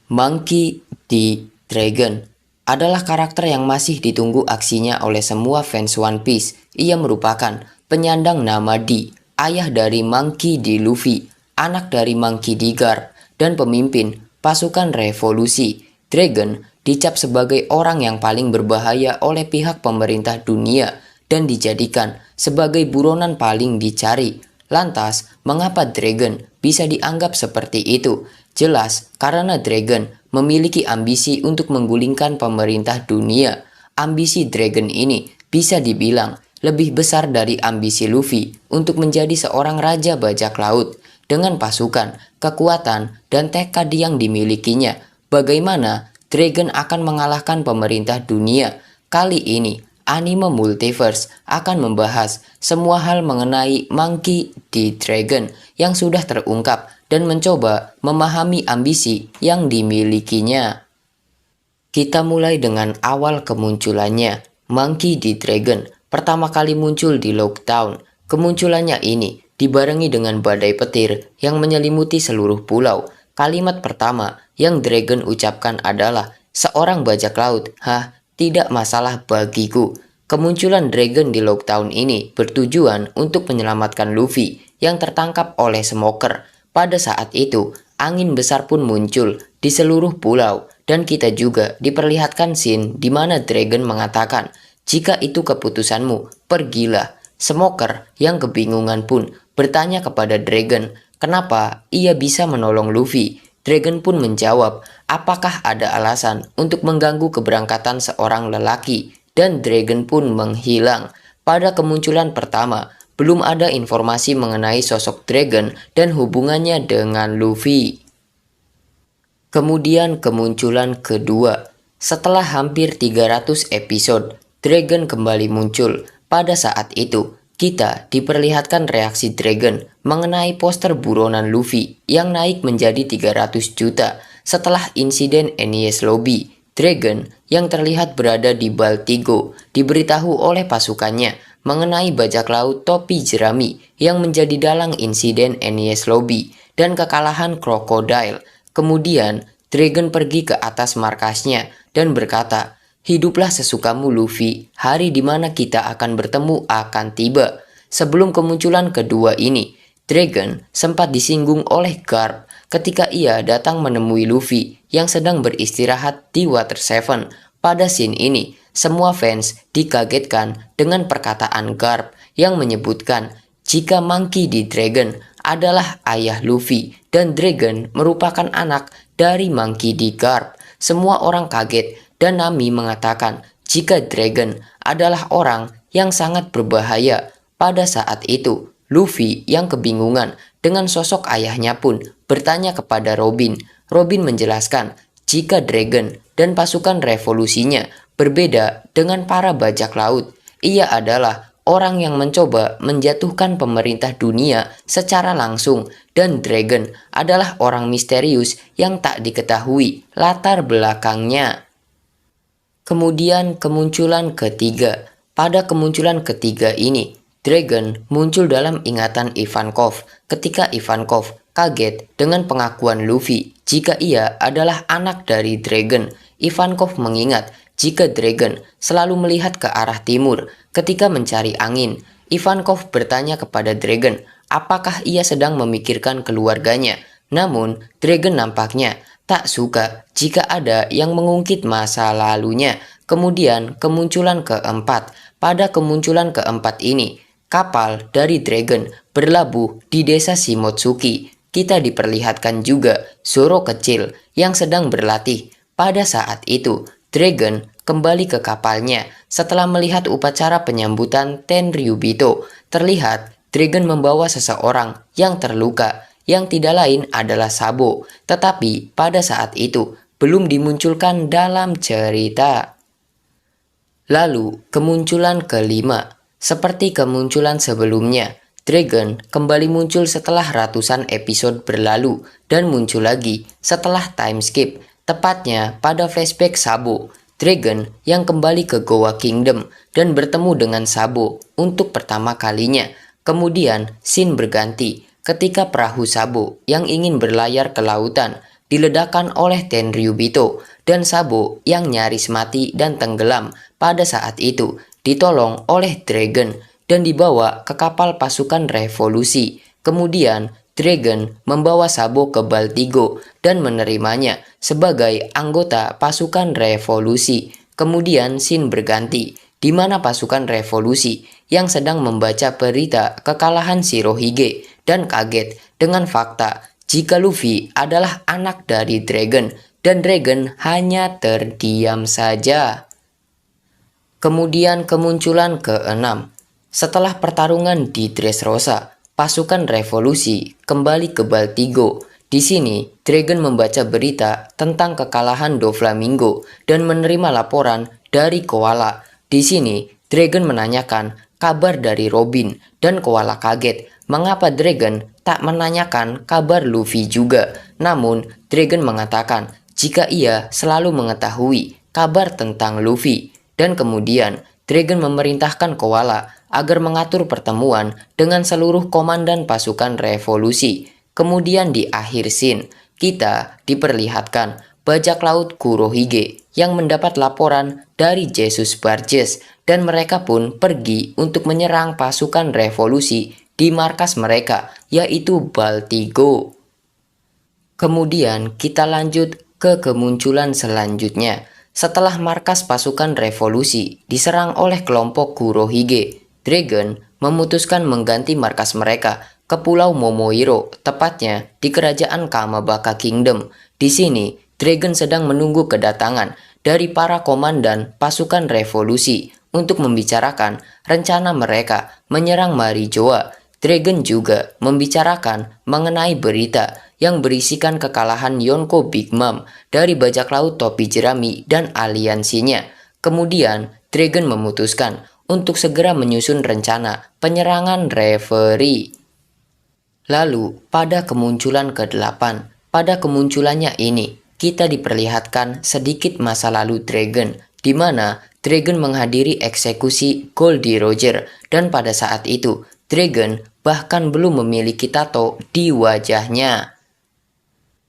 Monkey D. Dragon adalah karakter yang masih ditunggu aksinya oleh semua fans One Piece. Ia merupakan penyandang nama D, ayah dari Monkey D. Luffy, anak dari Monkey D. Garp, dan pemimpin pasukan revolusi. Dragon dicap sebagai orang yang paling berbahaya oleh pihak pemerintah dunia dan dijadikan sebagai buronan paling dicari. Lantas, mengapa Dragon bisa dianggap seperti itu? Jelas, karena Dragon memiliki ambisi untuk menggulingkan pemerintah dunia. Ambisi Dragon ini bisa dibilang lebih besar dari ambisi Luffy untuk menjadi seorang raja bajak laut. Dengan pasukan, kekuatan, dan tekad yang dimilikinya, bagaimana Dragon akan mengalahkan pemerintah dunia? Kali ini, anime Multiverse akan membahas semua hal mengenai Monkey D. Dragon yang sudah terungkap dan mencoba memahami ambisi yang dimilikinya. Kita mulai dengan awal kemunculannya. Monkey D. Dragon pertama kali muncul di Lockdown. Kemunculannya ini dibarengi dengan badai petir yang menyelimuti seluruh pulau. Kalimat pertama yang Dragon ucapkan adalah, "Seorang bajak laut, tidak masalah bagiku." Kemunculan Dragon di Lockdown ini bertujuan untuk menyelamatkan Luffy yang tertangkap oleh Smoker. Pada saat itu, angin besar pun muncul di seluruh pulau dan kita juga diperlihatkan scene di mana Dragon mengatakan, "Jika itu keputusanmu, pergilah." Smoker yang kebingungan pun bertanya kepada Dragon kenapa ia bisa menolong Luffy. Dragon pun menjawab, apakah ada alasan untuk mengganggu keberangkatan seorang lelaki, dan Dragon pun menghilang. Pada kemunculan pertama, belum ada informasi mengenai sosok Dragon dan hubungannya dengan Luffy. Kemudian kemunculan kedua. Setelah hampir 300 episode, Dragon kembali muncul. Pada saat itu, kita diperlihatkan reaksi Dragon mengenai poster buronan Luffy yang naik menjadi 300 juta setelah insiden Enies Lobby. Dragon yang terlihat berada di Baltigo diberitahu oleh pasukannya mengenai bajak laut topi jerami yang menjadi dalang insiden Enies Lobby dan kekalahan Crocodile. Kemudian Dragon pergi ke atas markasnya dan berkata, "Hiduplah sesukamu Luffy, hari dimana kita akan bertemu akan tiba." Sebelum kemunculan kedua ini, Dragon sempat disinggung oleh Garp ketika ia datang menemui Luffy yang sedang beristirahat di Water 7. Pada scene ini, semua fans dikagetkan dengan perkataan Garp yang menyebutkan jika Monkey D. Dragon adalah ayah Luffy dan Dragon merupakan anak dari Monkey D. Garp. Semua orang kaget dan Nami mengatakan jika Dragon adalah orang yang sangat berbahaya. Pada saat itu, Luffy yang kebingungan dengan sosok ayahnya pun bertanya kepada Robin. Robin menjelaskan jika Dragon dan pasukan revolusinya berbeda dengan para bajak laut. Ia adalah orang yang mencoba menjatuhkan pemerintah dunia secara langsung dan Dragon adalah orang misterius yang tak diketahui latar belakangnya. Kemudian kemunculan ketiga. Pada kemunculan ketiga ini, Dragon muncul dalam ingatan Ivankov ketika Ivankov kaget dengan pengakuan Luffy jika ia adalah anak dari Dragon. Ivankov mengingat jika Dragon selalu melihat ke arah timur ketika mencari angin. Ivankov bertanya kepada Dragon apakah ia sedang memikirkan keluarganya. Namun Dragon nampaknya tak suka jika ada yang mengungkit masa lalunya. Kemudian kemunculan keempat. Pada kemunculan keempat ini, kapal dari Dragon berlabuh di desa Shimotsuki. Kita diperlihatkan juga Zoro kecil yang sedang berlatih. Pada saat itu, Dragon kembali ke kapalnya setelah melihat upacara penyambutan Tenryubito. Terlihat Dragon membawa seseorang yang terluka, yang tidak lain adalah Sabo. Tetapi pada saat itu belum dimunculkan dalam cerita. Lalu kemunculan kelima. Seperti kemunculan sebelumnya, Dragon kembali muncul setelah ratusan episode berlalu dan muncul lagi setelah time skip, tepatnya pada flashback Sabo. Dragon yang kembali ke Goa Kingdom dan bertemu dengan Sabo untuk pertama kalinya. Kemudian scene berganti ketika perahu Sabo yang ingin berlayar ke lautan diledakkan oleh Tenryubito, dan Sabo yang nyaris mati dan tenggelam pada saat itu ditolong oleh Dragon dan dibawa ke kapal pasukan revolusi. Kemudian Dragon membawa Sabo ke Baltigo dan menerimanya sebagai anggota pasukan revolusi. Kemudian scene berganti, di mana pasukan revolusi yang sedang membaca berita kekalahan Shirohige dan kaget dengan fakta jika Luffy adalah anak dari Dragon, dan Dragon hanya terdiam saja. Kemudian kemunculan keenam. Setelah pertarungan di Dressrosa, pasukan revolusi kembali ke Baltigo. Di sini, Dragon membaca berita tentang kekalahan Doflamingo dan menerima laporan dari Koala. Di sini, Dragon menanyakan kabar dari Robin dan Koala kaget mengapa Dragon tak menanyakan kabar Luffy juga. Namun, Dragon mengatakan jika ia selalu mengetahui kabar tentang Luffy. Dan kemudian, Dragon memerintahkan Koala agar mengatur pertemuan dengan seluruh komandan pasukan revolusi. Kemudian di akhir scene, kita diperlihatkan bajak laut Kurohige yang mendapat laporan dari Jesus Barges, dan mereka pun pergi untuk menyerang pasukan revolusi di markas mereka, yaitu Baltigo. Kemudian kita lanjut ke kemunculan selanjutnya. Setelah markas pasukan revolusi diserang oleh kelompok Kurohige, Dragon memutuskan mengganti markas mereka ke Pulau Momoiro, tepatnya di kerajaan Kamabaka Kingdom. Di sini, Dragon sedang menunggu kedatangan dari para komandan pasukan revolusi untuk membicarakan rencana mereka menyerang Marijoa. Dragon juga membicarakan mengenai berita yang berisikan kekalahan Yonko Big Mom dari bajak laut topi jerami dan aliansinya. Kemudian, Dragon memutuskan untuk segera menyusun rencana penyerangan Reverie. Lalu, pada kemunculan ke-8, pada kemunculannya ini, kita diperlihatkan sedikit masa lalu Dragon, di mana Dragon menghadiri eksekusi Goldie Roger, dan pada saat itu, Dragon bahkan belum memiliki tato di wajahnya.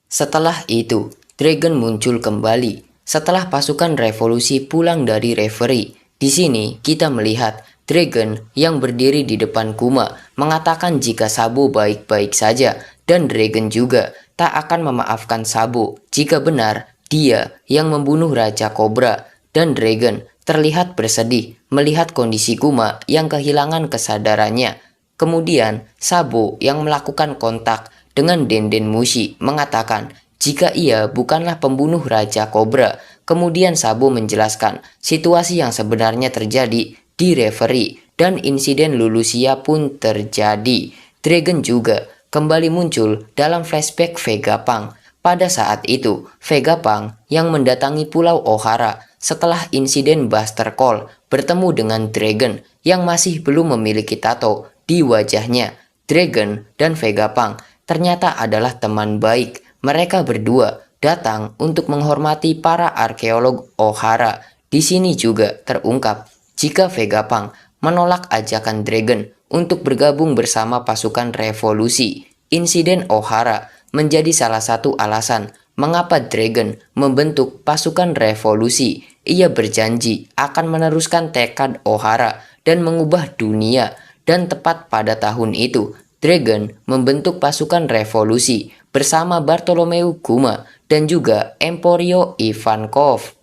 Setelah itu, Dragon muncul kembali setelah pasukan revolusi pulang dari Reverie. Di sini kita melihat Dragon yang berdiri di depan Kuma mengatakan jika Sabo baik-baik saja, dan Dragon juga tak akan memaafkan Sabo jika benar dia yang membunuh Raja Cobra, dan Dragon terlihat bersedih melihat kondisi Kuma yang kehilangan kesadarannya. Kemudian Sabo yang melakukan kontak dengan Denden Mushi mengatakan jika ia bukanlah pembunuh Raja Cobra. Kemudian Sabo menjelaskan situasi yang sebenarnya terjadi di Reverie, dan insiden Lulusia pun terjadi. Dragon juga kembali muncul dalam flashback Vegapunk. Pada saat itu, Vegapunk yang mendatangi Pulau Ohara setelah insiden Buster Call bertemu dengan Dragon yang masih belum memiliki tato di wajahnya. Dragon dan Vegapunk ternyata adalah teman baik. Mereka berdua datang untuk menghormati para arkeolog Ohara. Di sini juga terungkap jika Vegapunk menolak ajakan Dragon untuk bergabung bersama pasukan revolusi. Insiden Ohara menjadi salah satu alasan mengapa Dragon membentuk pasukan revolusi. Ia berjanji akan meneruskan tekad Ohara dan mengubah dunia. Dan tepat pada tahun itu, Dragon membentuk pasukan revolusi bersama Bartolomeu Kuma dan juga Emporio Ivankov.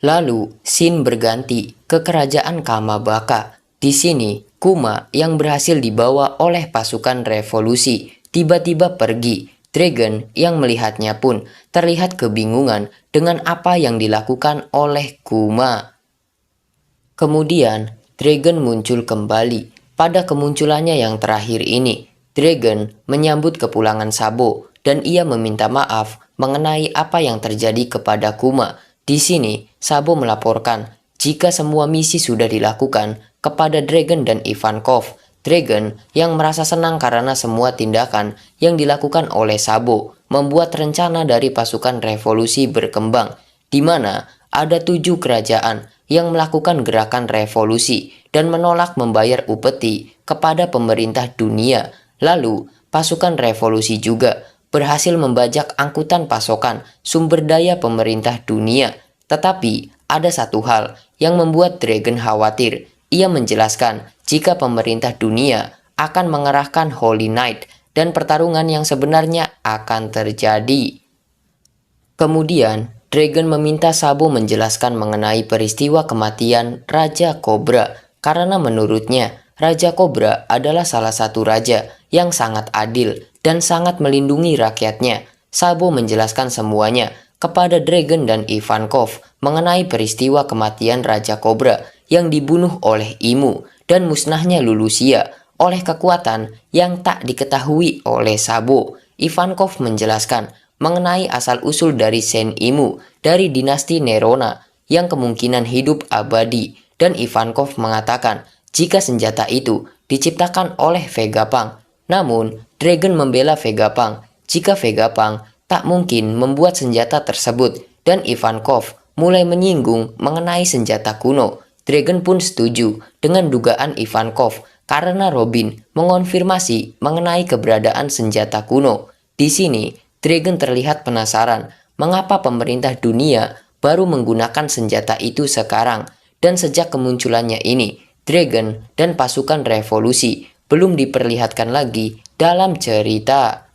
Lalu, scene berganti ke kerajaan Kamabaka. Di sini, Kuma yang berhasil dibawa oleh pasukan revolusi tiba-tiba pergi. Dragon yang melihatnya pun terlihat kebingungan dengan apa yang dilakukan oleh Kuma. Kemudian, Dragon muncul kembali. Pada kemunculannya yang terakhir ini, Dragon menyambut kepulangan Sabo dan ia meminta maaf mengenai apa yang terjadi kepada Kuma. Di sini, Sabo melaporkan jika semua misi sudah dilakukan kepada Dragon dan Ivankov. Dragon yang merasa senang karena semua tindakan yang dilakukan oleh Sabo membuat rencana dari pasukan revolusi berkembang, di mana ada 7 kerajaan yang melakukan gerakan revolusi dan menolak membayar upeti kepada pemerintah dunia. Lalu, pasukan revolusi juga berhasil membajak angkutan pasokan sumber daya pemerintah dunia. Tetapi ada satu hal yang membuat Dragon khawatir. Ia menjelaskan jika pemerintah dunia akan mengerahkan Holy Knight dan pertarungan yang sebenarnya akan terjadi. Kemudian, Dragon meminta Sabo menjelaskan mengenai peristiwa kematian Raja Cobra karena menurutnya Raja Cobra adalah salah satu raja yang sangat adil dan sangat melindungi rakyatnya. Sabo menjelaskan semuanya kepada Dragon dan Ivankov mengenai peristiwa kematian Raja Cobra yang dibunuh oleh Imu dan musnahnya Lulusia oleh kekuatan yang tak diketahui oleh Sabo. Ivankov menjelaskan mengenai asal-usul dari Sen Imu dari dinasti Nerona yang kemungkinan hidup abadi, dan Ivankov mengatakan jika senjata itu diciptakan oleh Vegapunk. Namun, Dragon membela Vegapunk jika Vegapunk tak mungkin membuat senjata tersebut, dan Ivankov mulai menyinggung mengenai senjata kuno. Dragon pun setuju dengan dugaan Ivankov karena Robin mengonfirmasi mengenai keberadaan senjata kuno. Di sini, Dragon terlihat penasaran mengapa pemerintah dunia baru menggunakan senjata itu sekarang, dan sejak kemunculannya ini, Dragon dan pasukan revolusi belum diperlihatkan lagi dalam cerita.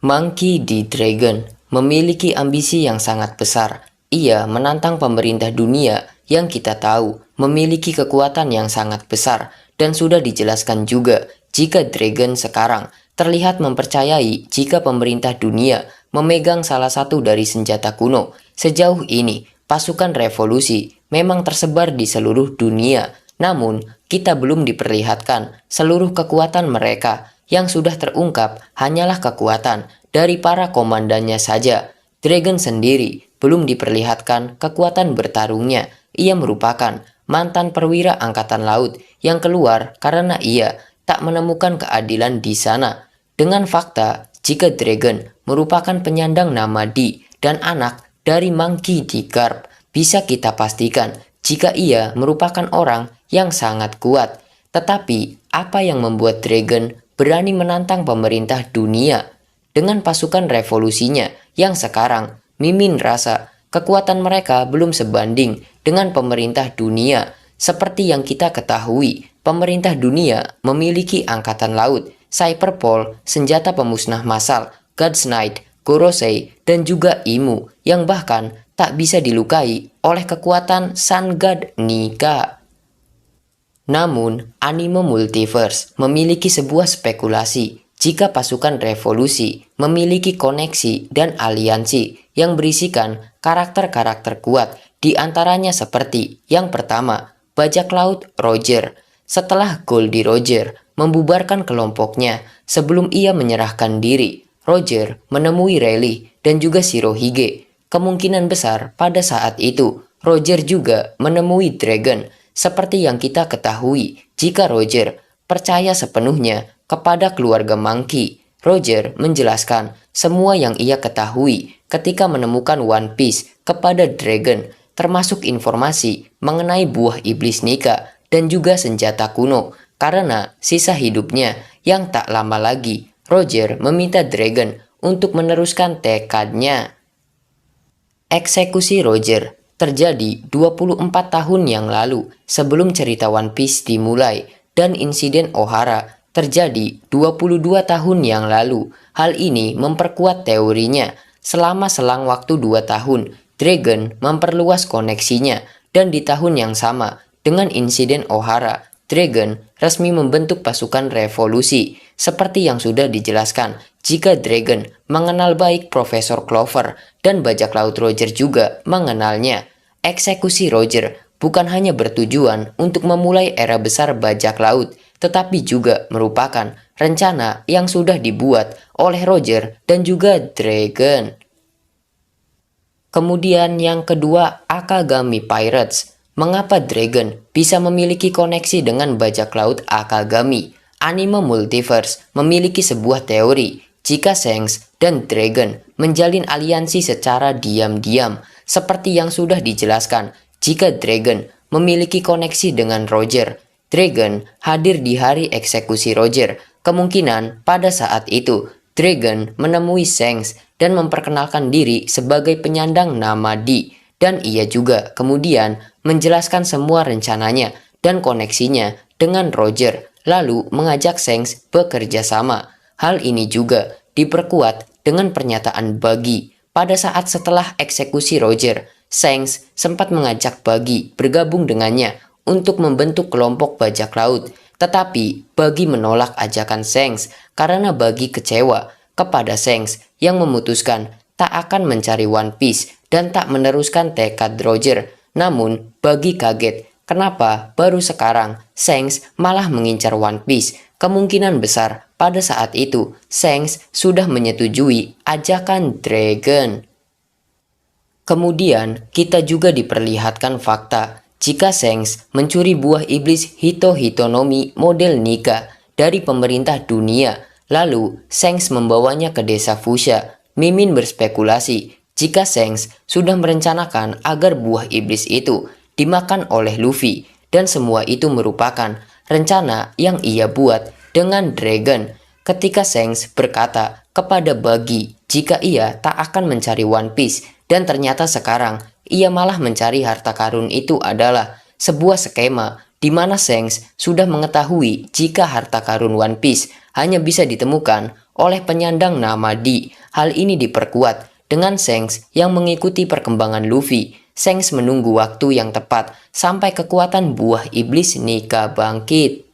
Monkey D. Dragon memiliki ambisi yang sangat besar. Ia menantang pemerintah dunia yang kita tahu memiliki kekuatan yang sangat besar, dan sudah dijelaskan juga jika Dragon sekarang terlihat mempercayai jika pemerintah dunia memegang salah satu dari senjata kuno. Sejauh ini, pasukan revolusi memang tersebar di seluruh dunia, namun kita belum diperlihatkan seluruh kekuatan mereka. Yang sudah terungkap hanyalah kekuatan dari para komandannya saja. Dragon sendiri belum diperlihatkan kekuatan bertarungnya. Ia merupakan mantan perwira angkatan laut yang keluar karena ia tak menemukan keadilan di sana. Dengan fakta jika Dragon merupakan penyandang nama D dan anak dari Monkey D. Garp, bisa kita pastikan jika ia merupakan orang yang sangat kuat. Tetapi apa yang membuat Dragon berani menantang pemerintah dunia? Dengan pasukan revolusinya yang sekarang, Mimin rasa kekuatan mereka belum sebanding dengan pemerintah dunia. Seperti yang kita ketahui, pemerintah dunia memiliki angkatan laut, Cyberpol, senjata pemusnah massal, God's Knight, Gorosei, dan juga Imu yang bahkan tak bisa dilukai oleh kekuatan Sun God Nika. Namun, anime multiverse memiliki sebuah spekulasi jika pasukan revolusi memiliki koneksi dan aliansi yang berisikan karakter-karakter kuat, di antaranya seperti yang pertama, bajak laut Roger. Setelah Goldie Roger membubarkan kelompoknya sebelum ia menyerahkan diri, Roger menemui Rayleigh dan juga Shirohige. Kemungkinan besar pada saat itu Roger juga menemui Dragon. Seperti yang kita ketahui, jika Roger percaya sepenuhnya kepada keluarga Monkey, Roger menjelaskan semua yang ia ketahui ketika menemukan One Piece kepada Dragon, termasuk informasi mengenai buah iblis Nika dan juga senjata kuno. Karena sisa hidupnya yang tak lama lagi, Roger meminta Dragon untuk meneruskan tekadnya. Eksekusi Roger terjadi 24 tahun yang lalu sebelum cerita One Piece dimulai, dan insiden Ohara terjadi 22 tahun yang lalu. Hal ini memperkuat teorinya. Selama selang waktu 2 tahun, Dragon memperluas koneksinya, dan di tahun yang sama dengan insiden Ohara, Dragon resmi membentuk pasukan revolusi. Seperti yang sudah dijelaskan, jika Dragon mengenal baik Profesor Clover dan bajak laut Roger juga mengenalnya. Eksekusi Roger bukan hanya bertujuan untuk memulai era besar bajak laut, tetapi juga merupakan rencana yang sudah dibuat oleh Roger dan juga Dragon. Kemudian yang kedua, Akagami Pirates. Mengapa Dragon bisa memiliki koneksi dengan bajak laut Akagami? Anime multiverse memiliki sebuah teori jika Shanks dan Dragon menjalin aliansi secara diam-diam, seperti yang sudah dijelaskan. Jika Dragon memiliki koneksi dengan Roger, Dragon hadir di hari eksekusi Roger. Kemungkinan pada saat itu Dragon menemui Shanks dan memperkenalkan diri sebagai penyandang nama Di, dan ia juga kemudian menjelaskan semua rencananya dan koneksinya dengan Roger, lalu mengajak Shanks bekerja sama. Hal ini juga diperkuat dengan pernyataan Buggy. Pada saat setelah eksekusi Roger, Shanks sempat mengajak Buggy bergabung dengannya untuk membentuk kelompok bajak laut. Tetapi Buggy menolak ajakan Shanks karena Buggy kecewa kepada Shanks yang memutuskan tak akan mencari One Piece dan tak meneruskan tekad Roger. Namun Buggy kaget kenapa baru sekarang Shanks malah mengincar One Piece. Kemungkinan besar pada saat itu Shanks sudah menyetujui ajakan Dragon. Kemudian kita juga diperlihatkan fakta jika Shanks mencuri buah iblis Hito-Hitonomi model Nika dari pemerintah dunia. Lalu Shanks membawanya ke desa Fushia. Mimin berspekulasi jika Shanks sudah merencanakan agar buah iblis itu dimakan oleh Luffy, dan semua itu merupakan rencana yang ia buat dengan Dragon. Ketika Shanks berkata kepada Buggy jika ia tak akan mencari One Piece, dan ternyata sekarang ia malah mencari harta karun, itu adalah sebuah skema di mana Shanks sudah mengetahui jika harta karun One Piece hanya bisa ditemukan oleh penyandang nama Di. Hal ini diperkuat dengan Shanks yang mengikuti perkembangan Luffy. Shanks menunggu waktu yang tepat sampai kekuatan buah iblis Nika bangkit.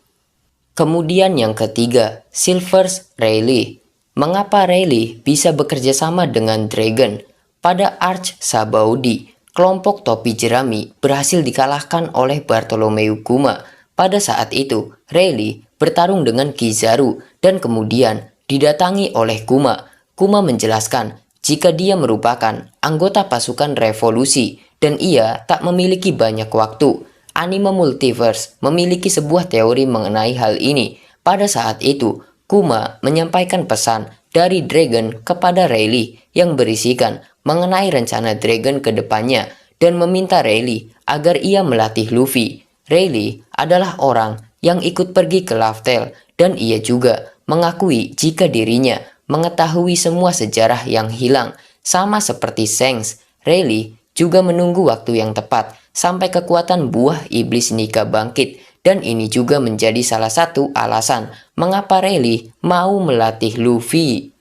Kemudian yang ketiga, Silver's Rayleigh. Mengapa Rayleigh bisa bekerja sama dengan Dragon? Pada Arch Sabaudi, kelompok topi jerami berhasil dikalahkan oleh Bartholomew Kuma. Pada saat itu, Rayleigh bertarung dengan Kizaru dan kemudian didatangi oleh Kuma. Kuma menjelaskan jika dia merupakan anggota pasukan revolusi dan ia tak memiliki banyak waktu. Anime Multiverse memiliki sebuah teori mengenai hal ini. Pada saat itu, Kuma menyampaikan pesan dari Dragon kepada Rayleigh yang berisikan mengenai rencana Dragon ke depannya dan meminta Rayleigh agar ia melatih Luffy. Rayleigh adalah orang yang ikut pergi ke Laugh Tale dan ia juga mengakui jika dirinya mengetahui semua sejarah yang hilang. Sama seperti Shanks, Rayleigh juga menunggu waktu yang tepat sampai kekuatan buah iblis Nika bangkit, dan ini juga menjadi salah satu alasan mengapa Rayleigh mau melatih Luffy.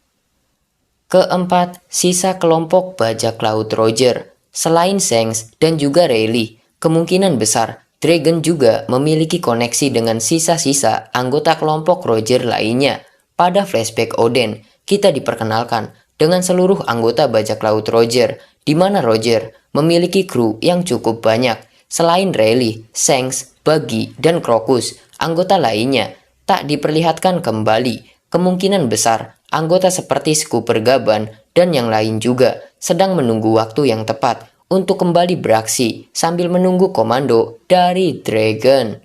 Keempat, sisa kelompok bajak laut Roger. Selain Shanks dan juga Rayleigh, kemungkinan besar Dragon juga memiliki koneksi dengan sisa-sisa anggota kelompok Roger lainnya. Pada flashback Oden, kita diperkenalkan dengan seluruh anggota bajak laut Roger, di mana Roger memiliki kru yang cukup banyak. Selain Rayleigh, Shanks, Buggy, dan Crocus, anggota lainnya tak diperlihatkan kembali. Kemungkinan besar anggota seperti Scooper Gaban dan yang lain juga sedang menunggu waktu yang tepat untuk kembali beraksi sambil menunggu komando dari Dragon.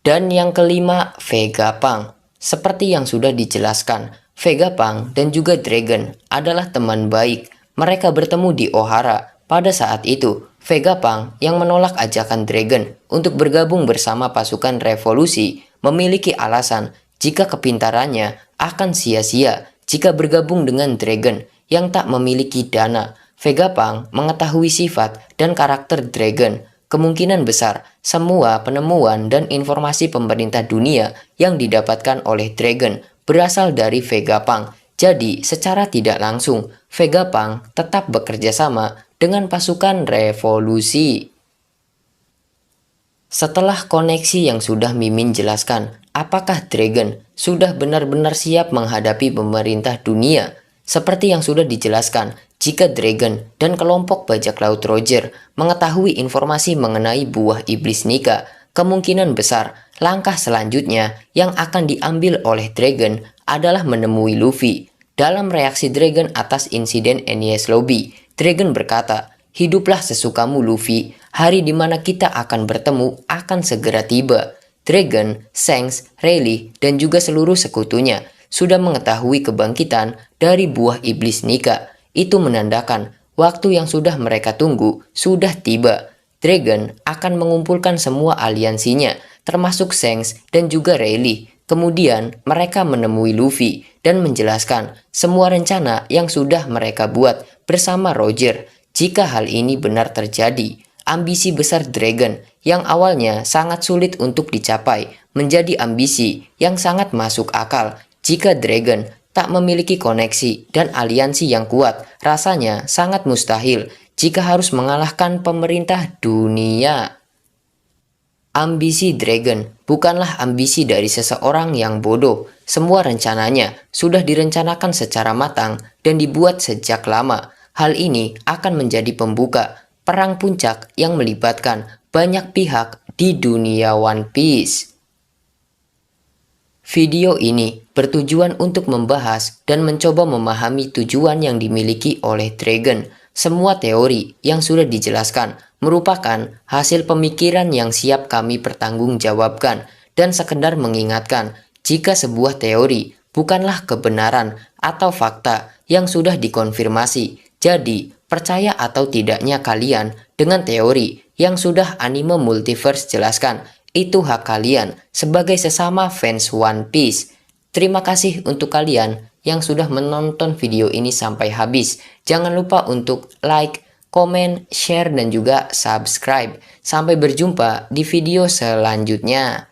Dan yang kelima, Vegapunk. Seperti yang sudah dijelaskan, Vegapunk dan juga Dragon adalah teman baik. Mereka bertemu di Ohara. Pada saat itu, Vegapunk yang menolak ajakan Dragon untuk bergabung bersama pasukan revolusi memiliki alasan jika kepintarannya akan sia-sia jika bergabung dengan Dragon yang tak memiliki dana. Vegapunk mengetahui sifat dan karakter Dragon. Kemungkinan besar semua penemuan dan informasi pemerintah dunia yang didapatkan oleh Dragon berasal dari Vegapunk. Jadi secara tidak langsung Vegapunk tetap bekerja sama dengan pasukan revolusi. Setelah koneksi yang sudah Mimin jelaskan, apakah Dragon sudah benar-benar siap menghadapi pemerintah dunia? Seperti yang sudah dijelaskan, jika Dragon dan kelompok bajak laut Roger mengetahui informasi mengenai buah iblis Nika, kemungkinan besar langkah selanjutnya yang akan diambil oleh Dragon adalah menemui Luffy. Dalam reaksi Dragon atas insiden Enies Lobby, Dragon berkata, "Hiduplah sesukamu Luffy, hari dimana kita akan bertemu akan segera tiba." Dragon, Shanks, Rayleigh, dan juga seluruh sekutunya sudah mengetahui kebangkitan dari buah iblis Nika. Itu menandakan waktu yang sudah mereka tunggu sudah tiba. Dragon akan mengumpulkan semua aliansinya, termasuk Shanks dan juga Rayleigh. Kemudian mereka menemui Luffy dan menjelaskan semua rencana yang sudah mereka buat bersama Roger. Jika hal ini benar terjadi, ambisi besar Dragon yang awalnya sangat sulit untuk dicapai menjadi ambisi yang sangat masuk akal. Jika Dragon tak memiliki koneksi dan aliansi yang kuat, rasanya sangat mustahil jika harus mengalahkan pemerintah dunia. Ambisi Dragon bukanlah ambisi dari seseorang yang bodoh. Semua rencananya sudah direncanakan secara matang dan dibuat sejak lama. Hal ini akan menjadi pembuka perang puncak yang melibatkan banyak pihak di dunia One Piece. Video ini bertujuan untuk membahas dan mencoba memahami tujuan yang dimiliki oleh Dragon. Semua teori yang sudah dijelaskan merupakan hasil pemikiran yang siap kami pertanggungjawabkan dan sekedar mengingatkan jika sebuah teori bukanlah kebenaran atau fakta yang sudah dikonfirmasi. Jadi, percaya atau tidaknya kalian dengan teori yang sudah anime multiverse jelaskan, itu hak kalian sebagai sesama fans One Piece. Terima kasih untuk kalian yang sudah menonton video ini sampai habis. Jangan lupa untuk like, komen, share, dan juga subscribe. Sampai berjumpa di video selanjutnya.